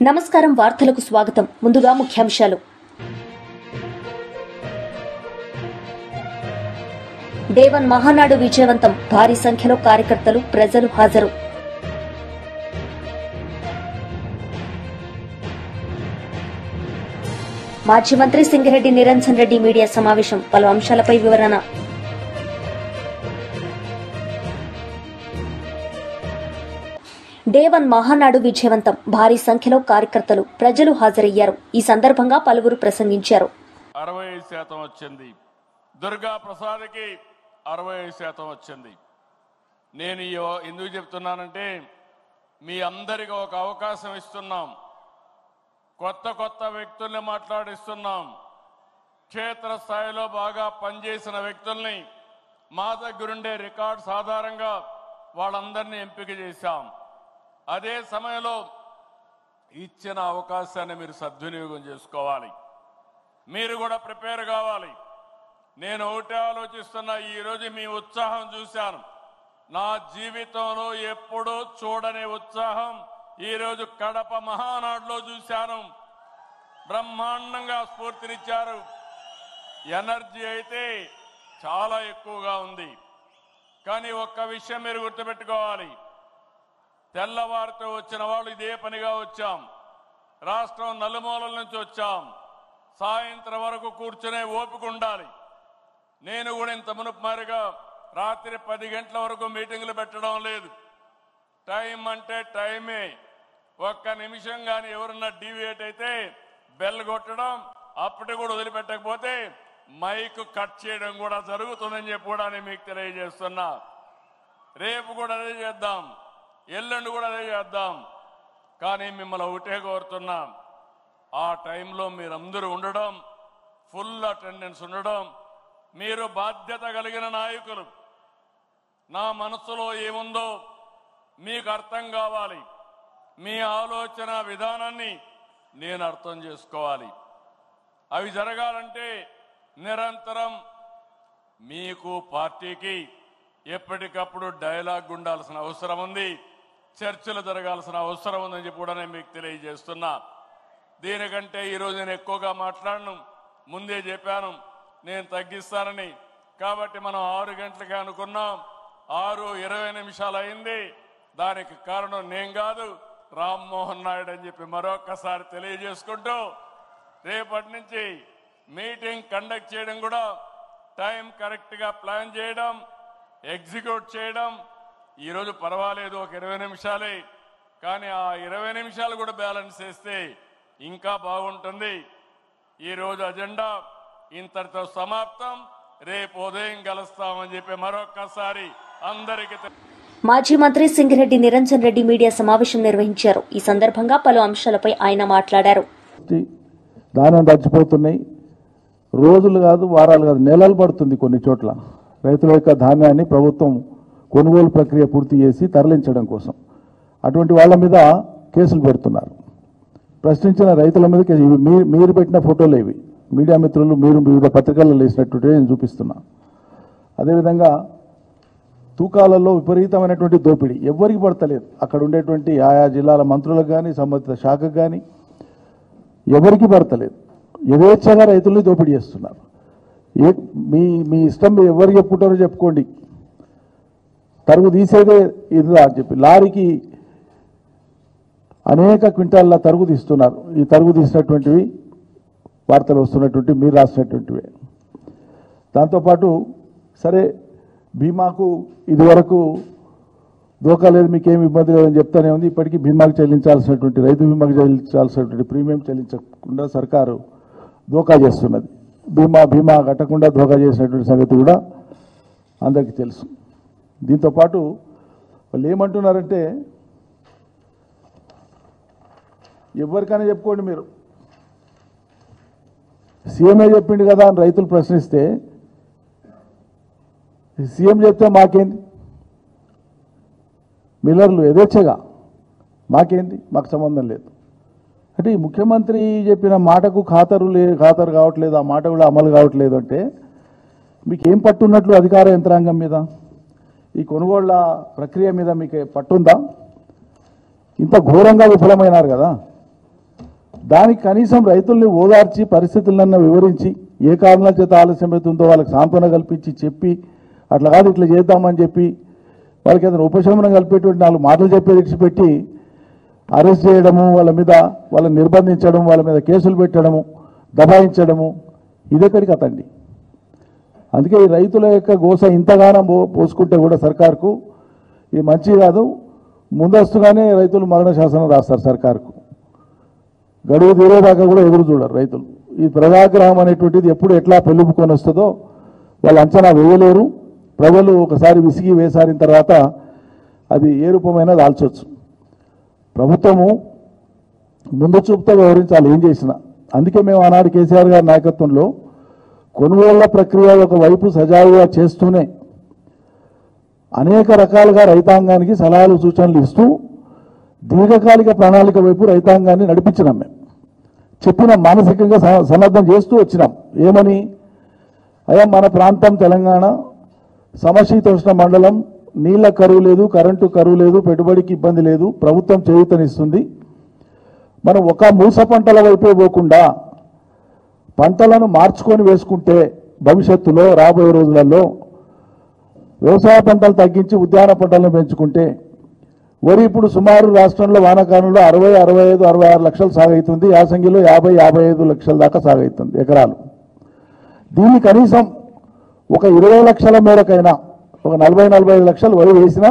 నమస్కారం వార్తలకు స్వాగతం. ముందుగా ముఖ్యాంశాలు. దేవన్ మహానాడు విజయవంతం. భారీ సంఖ్యలో కార్యకర్తలు, ప్రజలు హాజరు. మాజీ మంత్రి సింగిరెడ్డి నిరంజన్ రెడ్డి మీడియా సమావేశం. పలు అంశాలపై వివరణ. దేవన్ మహానాడు విజయవంతం. భారీ సంఖ్యలో కార్యకర్తలు, ప్రజలు హాజరయ్యారు. ఈ సందర్భంగా పలువురు ప్రసంగించారు. 60% వచ్చింది. దుర్గా ప్రసాద్కి 60% వచ్చింది. నేను ఎందుకు చెప్తున్నానంటే మీ అందరికీ ఒక అవకాశం ఇస్తున్నాం. కొత్త వ్యక్తుల్ని మాట్లాడిస్తున్నాం. క్షేత్రస్థాయిలో బాగా పనిచేసిన వ్యక్తుల్ని మా దగ్గరుండే రికార్డ్స్ ఆధారంగా వాళ్ళందరినీ ఎంపిక చేశాం. అదే సమయంలో ఇచ్చిన అవకాశాన్ని మీరు సద్వినియోగం చేసుకోవాలి. మీరు కూడా ప్రిపేర్ కావాలి. నేను ఒకటే ఆలోచిస్తున్నా, ఈరోజు మీ ఉత్సాహం చూశాను. నా జీవితంలో ఎప్పుడూ చూడని ఉత్సాహం ఈరోజు కడప మహానాడులో చూశాను. బ్రహ్మాండంగా స్ఫూర్తినిచ్చారు. ఎనర్జీ అయితే చాలా ఎక్కువగా ఉంది. కానీ ఒక్క విషయం మీరు గుర్తుపెట్టుకోవాలి. తెల్లవారితో వచ్చిన వాళ్ళు ఇదే పనిగా వచ్చాం. రాష్ట్రం నలుమూలల నుంచి వచ్చాం. సాయంత్రం వరకు కూర్చునే ఓపిక ఉండాలి. నేను కూడా ఇంత మునుపు మారిగా రాత్రి 10 గంటల వరకు మీటింగులు పెట్టడం లేదు. టైం అంటే టైమే. ఒక్క నిమిషం కానీ ఎవరన్నా డీవియేట్ అయితే బెల్ కొట్టడం, అప్పటి కూడా వదిలిపెట్టకపోతే మైక్ కట్ చేయడం కూడా జరుగుతుందని చెప్పి కూడా నేను మీకు తెలియజేస్తున్నా. రేపు కూడా అదే చేద్దాం, ఎల్లుండి కూడా అదే చేద్దాం. కానీ మిమ్మల్ని ఒకటే కోరుతున్నాం, ఆ టైంలో మీరందరూ ఉండడం, ఫుల్ అటెండెన్స్ ఉండడం. మీరు బాధ్యత కలిగిన నాయకులు. నా మనసులో ఏముందో మీకు అర్థం కావాలి. మీ ఆలోచన విధానాన్ని నేను అర్థం చేసుకోవాలి. అవి జరగాలంటే నిరంతరం మీకు పార్టీకి ఎప్పటికప్పుడు డైలాగ్ ఉండాల్సిన అవసరం ఉంది. చర్చలు జరగాల్సిన అవసరం ఉందని చెప్పి కూడా నేను మీకు తెలియజేస్తున్నా. దీనికంటే ఈరోజు నేను ఎక్కువగా మాట్లాడను. ముందే చెప్పాను నేను తగ్గిస్తానని. కాబట్టి మనం 6 గంటలకి అనుకున్నాం. 6:20 అయింది. దానికి కారణం నేను కాదు, రామ్మోహన్ నాయుడు అని చెప్పి మరొకసారి తెలియజేసుకుంటూ, రేపటి నుంచి మీటింగ్ కండక్ట్ చేయడం కూడా టైం కరెక్ట్గా ప్లాన్ చేయడం, ఎగ్జిక్యూట్ చేయడం. ఈరోజు పర్వాలేదు, ఒక 20 నిమిషాలే. కానీ ఆ 20 నిమిషాలు కూడా బ్యాలెన్స్ చేస్తే ఇంకా బాగుంటుంది. ఈరోజు అజెండా ఇంతటితో సమాప్తం. రేపు ఉదయం కలుస్తామని చెప్పి మరొక్కసారి అందరికీ. మాజీ మంత్రి సింగిరెడ్డి నిరంజన్ రెడ్డి మీడియా సమావేశం నిర్వహించారు. ఈ సందర్భంగా పలు అంశాలపై ఆయన మాట్లాడారు. ధాన్యం దచ్చిపోతున్నాయి. రోజులు కాదు, వారాలు కాదు, నెలలు పడుతుంది కొన్ని చోట్ల రైతుల యొక్క ధాన్యాన్ని ప్రభుత్వం కొనుగోలు ప్రక్రియ పూర్తి చేసి తరలించడం కోసం. అటువంటి వాళ్ళ మీద కేసులు పెడుతున్నారు. ప్రశ్నించిన రైతుల మీద మీరు పెట్టిన ఫోటోలు ఇవి. మీడియా మిత్రులు మీరు వివిధ పత్రికల్లో వేసినటువంటి నేను చూపిస్తున్నా. అదేవిధంగా తూకాలలో విపరీతమైనటువంటి దోపిడీ ఎవరికి పడతలేదు. అక్కడ ఉండేటువంటి ఆయా జిల్లాల మంత్రులకు కానీ సంబంధిత శాఖకు కానీ ఎవరికి పడతలేదు. యథేచ్ఛగా రైతుల్ని దోపిడీ చేస్తున్నారు. మీ ఇష్టం, మీరు ఎవరు చెప్పుకుంటారో చెప్పుకోండి. తరుగు తీసేదే ఇదిలా అని చెప్పి లారీకి అనేక క్వింటాల్ల తరుగు తీస్తున్నారు. ఈ తరుగు తీసినటువంటివి వార్తలు వస్తున్నటువంటి మీరు రాసినటువంటివే. దాంతోపాటు సరే బీమాకు ఇదివరకు దోకా లేదు, మీకేమి ఇబ్బంది లేదని చెప్తానే ఉంది. ఇప్పటికీ బీమాకు చెల్లించాల్సినటువంటి, రైతు బీమాకు చెల్లించాల్సినటువంటి ప్రీమియం చెల్లించకుండా సర్కారు దోకా చేస్తున్నది. బీమా కట్టకుండా దోకా చేసినటువంటి సంగతి కూడా అందరికీ తెలుసు. దీంతోపాటు వాళ్ళు ఏమంటున్నారంటే, ఎవరికైనా చెప్పుకోండి, మీరు సీఎంఏ చెప్పిండు కదా అని రైతులు ప్రశ్నిస్తే, సీఎం చెప్తే మాకేంది, మిల్లర్లు యథేచ్ఛగా మాకేంది, మాకు సంబంధం లేదు అంటే ఈ ముఖ్యమంత్రి చెప్పిన మాటకు ఖాతరు కావట్లేదు, ఆ మాట కూడా అమలు కావట్లేదు అంటే మీకేం పట్టున్నట్లు అధికార యంత్రాంగం మీద, ఈ కొనుగోళ్ల ప్రక్రియ మీద మీకు పట్టుందా? ఇంత ఘోరంగా విఫలమైనారు కదా. దానికి కనీసం రైతుల్ని ఓదార్చి పరిస్థితులన్నా వివరించి ఏ కారణాల చేత ఆలస్యం అవుతుందో వాళ్ళకి సాంత్వన కల్పించి చెప్పి అట్లా కాదు ఇట్లా చేద్దామని చెప్పి వాళ్ళకి ఏదైనా ఉపశమనం కలిపేటువంటి 4 మాటలు చెప్పేది విడిచిపెట్టి అరెస్ట్ చేయడము, వాళ్ళని నిర్బంధించడం, వాళ్ళ మీద కేసులు పెట్టడము, దబాయించడము ఇదెక్కడికి అతండి. అందుకే ఈ రైతుల యొక్క గోస ఇంతగానం పోసుకుంటే కూడా సర్కార్కు ఇది మంచి కాదు. ముందస్తుగానే రైతులు మరణ శాసనం రాస్తారు సర్కార్కు. గడువు తీరేదాకా కూడా ఎదురు చూడరు రైతులు. ఈ ప్రజాగ్రహం అనేటువంటిది ఎప్పుడు ఎట్లా పెళ్ళుపుకొని వస్తుందో వాళ్ళు అంచనా వేయలేరు. ప్రజలు ఒకసారి విసిగి వేసారిన తర్వాత అది ఏ రూపమైనా దాల్చొచ్చు. ప్రభుత్వము ముందు చూపుతో వ్యవహరించాలి ఏం చేసినా. అందుకే మేము ఆనాడు కేసీఆర్ గారి నాయకత్వంలో కొనుగోళ్ల ప్రక్రియ ఒకవైపు సజావుగా చేస్తూనే అనేక రకాలుగా రైతాంగానికి సలహాలు సూచనలు ఇస్తూ దీర్ఘకాలిక ప్రణాళిక వైపు రైతాంగాన్ని నడిపించినాం. మేము చెప్పిన మానసికంగా సన్నద్ధం చేస్తూ వచ్చినాం. ఏమని, అయ్యా మన ప్రాంతం తెలంగాణ సమశీతోష్ణ మండలం, నీళ్ల కరువు లేదు, కరెంటు కరువు లేదు, పెట్టుబడికి ఇబ్బంది లేదు, ప్రభుత్వం చేయూతనిస్తుంది. మనం ఒక మూస పంటల వైపే పోకుండా పంటలను మార్చుకొని వేసుకుంటే భవిష్యత్తులో రాబోయే రోజులలో వ్యవసాయ పంటలు తగ్గించి ఉద్యాన పంటలను పెంచుకుంటే వరి ఇప్పుడు సుమారు రాష్ట్రంలో వానాకాలంలో 60, 65, 66 లక్షలు సాగవుతుంది. యాసంగిలో 50, 55 లక్షల దాకా సాగవుతుంది ఎకరాలు. దీన్ని కనీసం ఒక 20 లక్షల మేరకైనా ఒక 40, 45 లక్షలు వరి వేసినా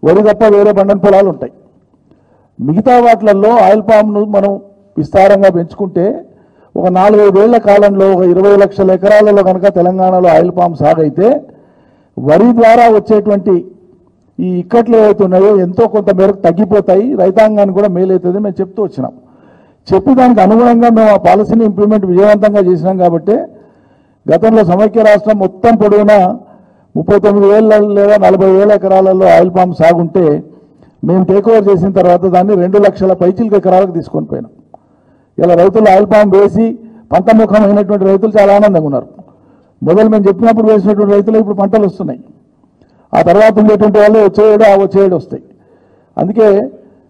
వరి తప్ప వేరే పంటల పొలాలు ఉంటాయి. మిగతా వాటిలలో ఆయిల్ పామ్ను మనం విస్తారంగా పెంచుకుంటే ఒక 4-5 ఏళ్ల కాలంలో ఒక 20 లక్షల ఎకరాలలో కనుక తెలంగాణలో ఆయిల్ పామ్ సాగైతే వరి ద్వారా వచ్చేటువంటి ఈ ఇక్కట్లు ఏవైతున్నాయో ఎంతో కొంత మేరకు తగ్గిపోతాయి, రైతాంగానికి కూడా మేలవుతుంది మేము చెప్తూ వచ్చినాం. చెప్పి దానికి అనుగుణంగా మేము ఆ పాలసీని ఇంప్లిమెంట్ విజయవంతంగా చేసినాం. కాబట్టి గతంలో సమైక్య రాష్ట్రం మొత్తం పొడవునా 39,000 లేదా 40,000 ఎకరాలలో ఆయిల్ పామ్ సాగుంటే మేము టేక్ ఓవర్ చేసిన తర్వాత దాన్ని 2 లక్షల పైచిలకు ఎకరాలకు తీసుకొని పోయినాం. ఇలా రైతులు ఆయిల్ పామ్ వేసి పంటముఖమైనటువంటి రైతులు చాలా ఆనందంగా ఉన్నారు. మొదలు మేము చెప్పినప్పుడు వేసినటువంటి రైతులు ఇప్పుడు పంటలు వస్తున్నాయి. ఆ తర్వాత ఉండేటువంటి వాళ్ళు వచ్చేడు వస్తాయి. అందుకే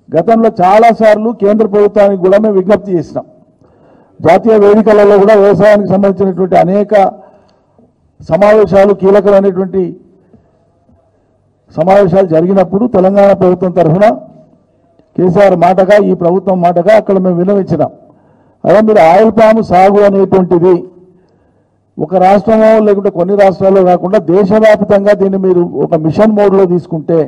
గతంలో చాలాసార్లు కేంద్ర ప్రభుత్వానికి కూడా మేము విజ్ఞప్తి చేసినాం. జాతీయ వేదికలలో కూడా వ్యవసాయానికి సంబంధించినటువంటి అనేక సమావేశాలు, కీలకమైనటువంటి సమావేశాలు జరిగినప్పుడు తెలంగాణ ప్రభుత్వం తరఫున కేసీఆర్ మాటగా, ఈ ప్రభుత్వం మాటగా అక్కడ మేము విన్నవించినాం. అదే మీరు ఆయిల్ పాము సాగు అనేటువంటిది ఒక రాష్ట్రమో లేకుంటే కొన్ని రాష్ట్రాల్లో కాకుండా దేశవ్యాప్తంగా దీన్ని మీరు ఒక మిషన్ మోడ్లో తీసుకుంటే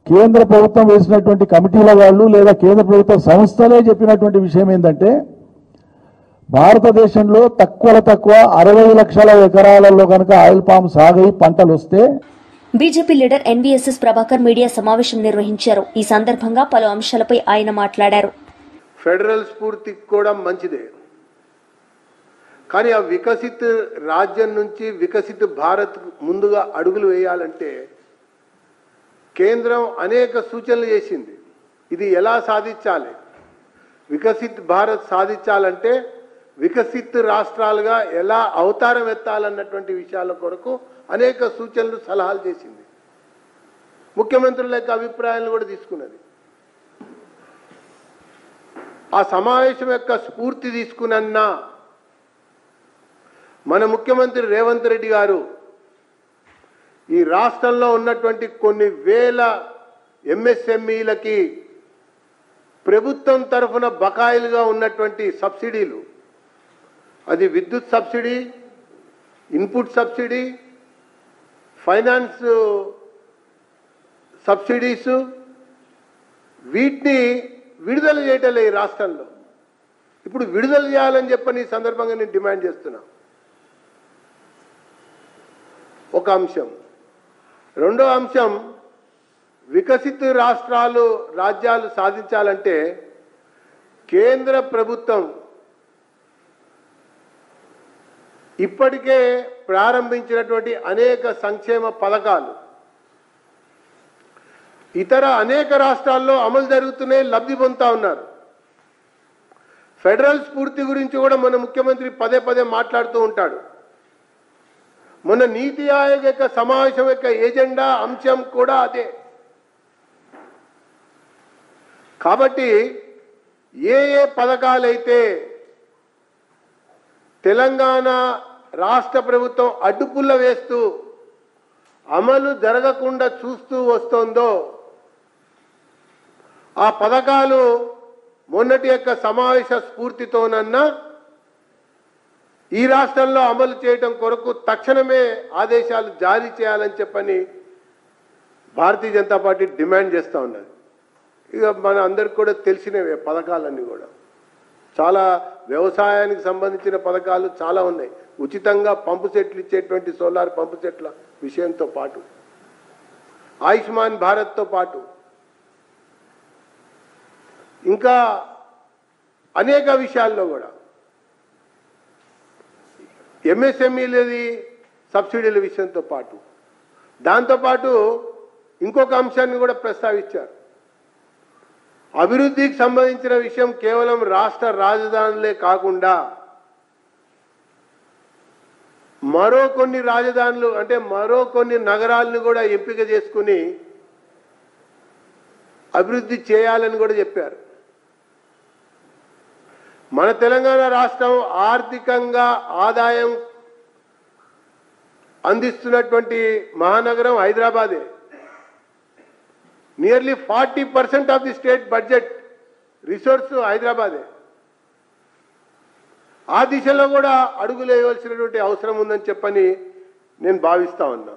కేంద్ర ప్రభుత్వం వేసినటువంటి కమిటీల వాళ్ళు లేదా కేంద్ర ప్రభుత్వ సంస్థలే చెప్పినటువంటి విషయం ఏంటంటే భారతదేశంలో తక్కువ 60 లక్షల ఎకరాలలో కనుక ఆయిల్ పామ్ సాగై పంటలు వస్తే. BJP leader NVSS Prabhakar media సమావేశం నిర్వహించారు. ఈ సందర్భంగా పలు అంశాలపై ఆయన మాట్లాడారు. ఫెడరల్ స్ఫూర్తి కూడా మంచిదే, కానీ ఆ వికసిత్ రాజ్యం నుంచి వికసిత్ భారత్ ముందుగా అడుగులు వేయాలంటే కేంద్రం అనేక సూచనలు చేసింది. ఇది ఎలా సాధించాలి, వికసిత్ భారత్ సాధించాలంటే వికసిత్ రాష్ట్రాలుగా ఎలా అవతారం ఎత్తాలన్నటువంటి విషయాల కొరకు అనేక సూచనలు, సలహాలు చేసింది. ముఖ్యమంత్రుల యొక్క అభిప్రాయాలను కూడా తీసుకున్నది. ఆ సమావేశం యొక్క స్ఫూర్తి తీసుకున్న మన ముఖ్యమంత్రి రేవంత్ రెడ్డి గారు ఈ రాష్ట్రంలో ఉన్నటువంటి కొన్ని వేల ఎంఎస్ఎంఈలకి ప్రభుత్వం తరఫున బకాయిలుగా ఉన్నటువంటి సబ్సిడీలు, అది విద్యుత్ సబ్సిడీ, ఇన్పుట్ సబ్సిడీ, ఫైనాన్స్ సబ్సిడీసు, వీటిని విడుదల చేయటలే ఈ రాష్ట్రంలో. ఇప్పుడు విడుదల చేయాలని చెప్పని ఈ సందర్భంగా నేను డిమాండ్ చేస్తున్నా. ఒక అంశం. రెండో అంశం, వికసిత రాజ్యాలు సాధించాలంటే కేంద్ర ప్రభుత్వం ఇప్పటికే ప్రారంభించినటువంటి అనేక సంక్షేమ పథకాలు ఇతర అనేక రాష్ట్రాల్లో అమలు జరుగుతున్నాయి, లబ్ధి పొందుతా ఉన్నారు. ఫెడరల్ స్ఫూర్తి గురించి కూడా మన ముఖ్యమంత్రి పదే మాట్లాడుతూ ఉంటాడు. మన నీతి ఆయోగ్ యొక్క సమావేశం యొక్క ఎజెండా అంశం కూడా అదే. కాబట్టి ఏ పథకాలైతే తెలంగాణ రాష్ట్ర ప్రభుత్వం అడ్డుపుల్ల వేస్తూ అమలు జరగకుండా చూస్తూ వస్తోందో ఆ పథకాలు మొన్నటి యొక్క సమావేశ స్ఫూర్తితోనన్నా ఈ రాష్ట్రంలో అమలు చేయడం కొరకు తక్షణమే ఆదేశాలు జారీ చేయాలని చెప్పని భారతీయ జనతా పార్టీ డిమాండ్ చేస్తూ ఉన్నది. ఇక మన అందరికి కూడా తెలిసినవే పథకాలన్నీ కూడా. చాలా వ్యవసాయానికి సంబంధించిన పథకాలు చాలా ఉన్నాయి. ఉచితంగా పంపు సెట్లు ఇచ్చేటువంటి సోలార్ పంపు సెట్ల విషయంతో పాటు, ఆయుష్మాన్ భారత్తో పాటు ఇంకా అనేక విషయాల్లో కూడా ఎంఎస్ఎంఈలది సబ్సిడీల విషయంతో పాటు, దాంతోపాటు ఇంకొక అంశాన్ని కూడా ప్రస్తావించారు. అభివృద్ధికి సంబంధించిన విషయం కేవలం రాష్ట్ర రాజధానులే కాకుండా మరో కొన్ని రాజధానులు అంటే మరో కొన్ని నగరాలను కూడా ఎంపిక చేసుకుని అభివృద్ధి చేయాలని కూడా చెప్పారు. మన తెలంగాణ రాష్ట్రం ఆర్థికంగా ఆదాయం అందిస్తున్నటువంటి మహానగరం హైదరాబాదే. Nearly 40% of the state budget resource హైదరాబాదే. ఆ దిశలో కూడా అడుగులు వేయవలసినటువంటి అవసరం ఉందని చెప్పని నేను భావిస్తా ఉన్నా,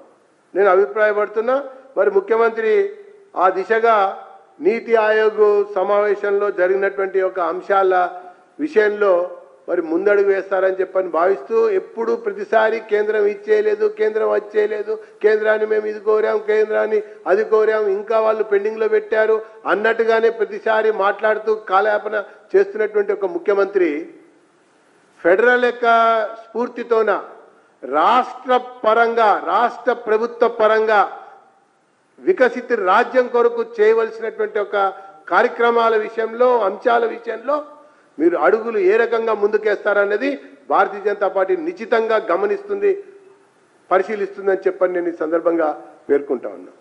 నేను అభిప్రాయపడుతున్నా. మరి ముఖ్యమంత్రి ఆ దిశగా నీతి ఆయోగ్ సమావేశంలో జరిగినటువంటి ఒక అంశాల విషయంలో మరి ముందడుగు వేస్తారని చెప్పని భావిస్తూ, ఎప్పుడు ప్రతిసారి కేంద్రం ఇచ్చేయలేదు, కేంద్రం వచ్చేయలేదు, కేంద్రాన్ని మేము ఇది కోరాం, కేంద్రాన్ని అది కోరాం, ఇంకా వాళ్ళు పెండింగ్లో పెట్టారు అన్నట్టుగానే ప్రతిసారి మాట్లాడుతూ కాలయాపన చేస్తున్నటువంటి ఒక ముఖ్యమంత్రి ఫెడరల్ యొక్క స్ఫూర్తితోన రాష్ట్ర పరంగా, రాష్ట్ర ప్రభుత్వ పరంగా వికసిత రాజ్యం కొరకు చేయవలసినటువంటి ఒక కార్యక్రమాల విషయంలో, అంశాల విషయంలో మీరు అడుగులు ఏ రకంగా ముందుకేస్తారనేది భారతీయ జనతా పార్టీ నిశ్చితంగా గమనిస్తుంది, పరిశీలిస్తుందని చెప్పని నేను ఈ సందర్భంగా పేర్కొంటా ఉన్నా.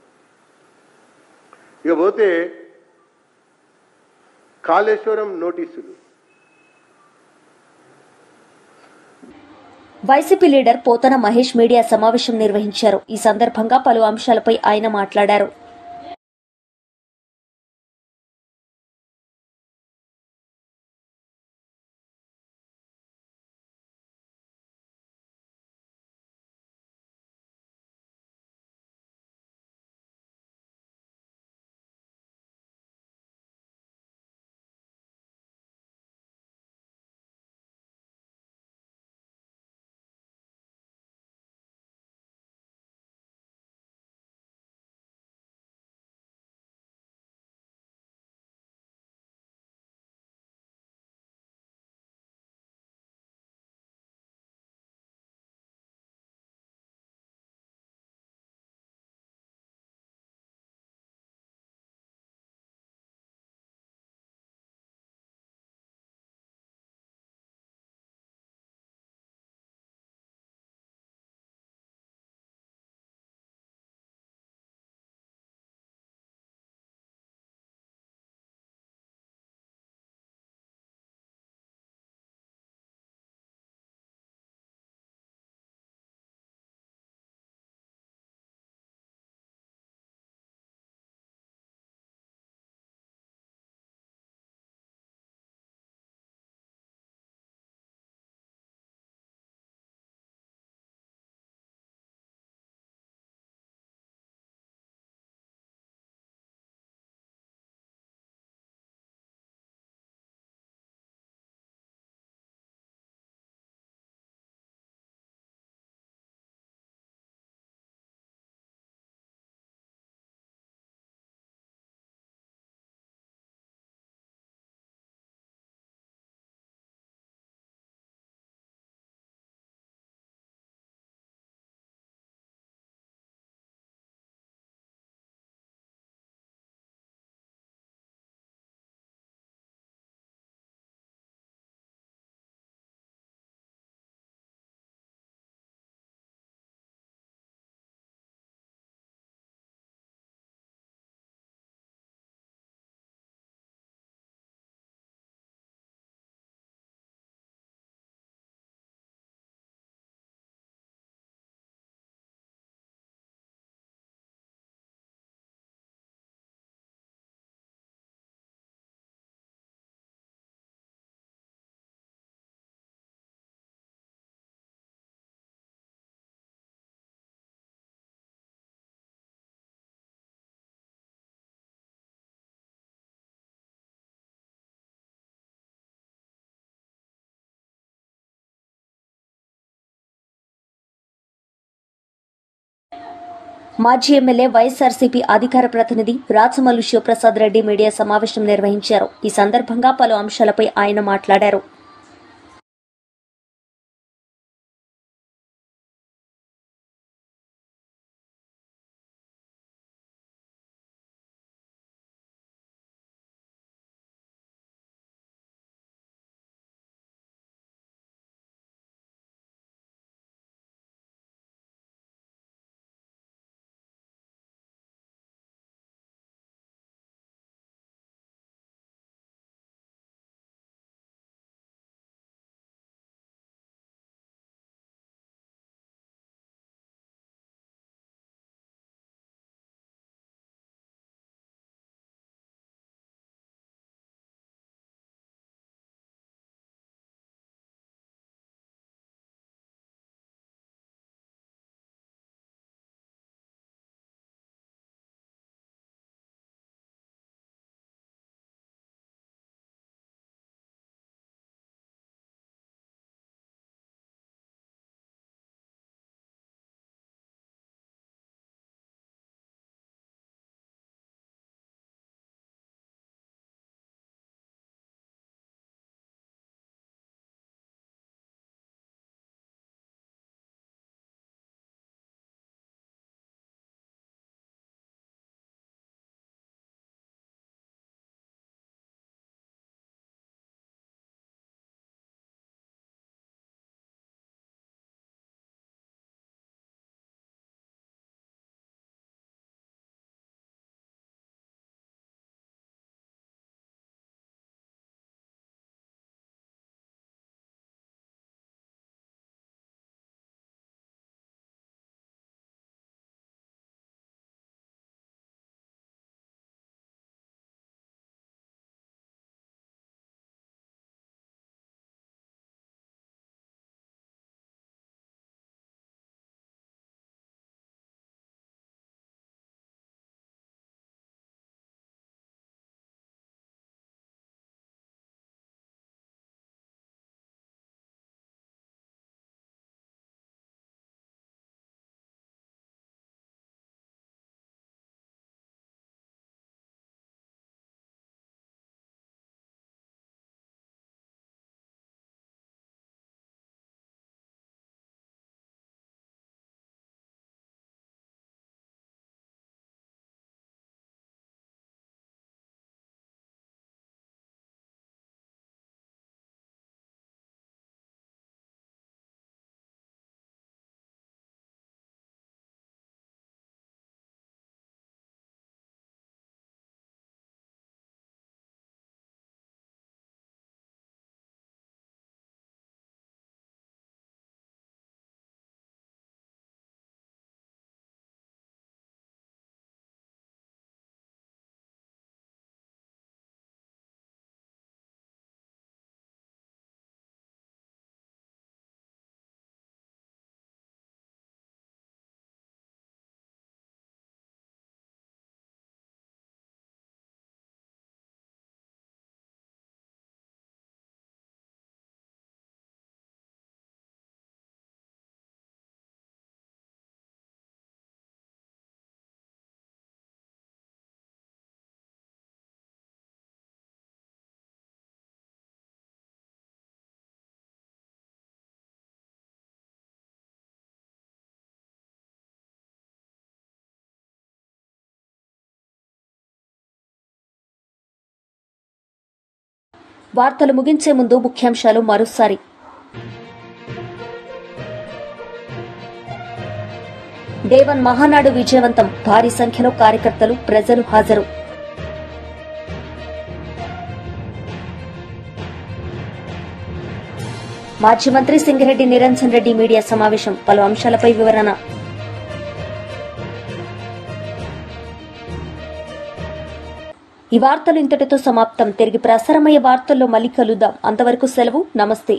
ఇకపోతే కాళేశ్వరం నోటీసులు. వైసీపీ లీడర్ పోతన మహేష్ మీడియా సమావేశం నిర్వహించారు. ఈ సందర్భంగా పలు అంశాలపై ఆయన మాట్లాడారు. మాజీ ఎమ్మెల్యే వైఎస్ఆర్సీపీ అధికార ప్రతినిధి రాచమల్లు శివప్రసాద్ రెడ్డి మీడియా సమావేశం నిర్వహించారు. ఈ సందర్భంగా పలు అంశాలపై ఆయన మాట్లాడారు. వార్తలు ముగించే ముందు ముఖ్యాంశాలు మరోసారి. డే1 మహానాడు విజయవంతం. భారీ సంఖ్యలో కార్యకర్తలు, ప్రజలు హాజరు. మాజీ మంత్రి సింగిరెడ్డి నిరంజన్ రెడ్డి మీడియా సమావేశం. పలు అంశాలపై వివరణ. ఈ వార్తలు ఇంతటితో సమాప్తం. తిరిగి ప్రసారమయ్యే వార్తల్లో మళ్ళీ కలుద్దాం. అంతవరకు సెలవు. నమస్తే.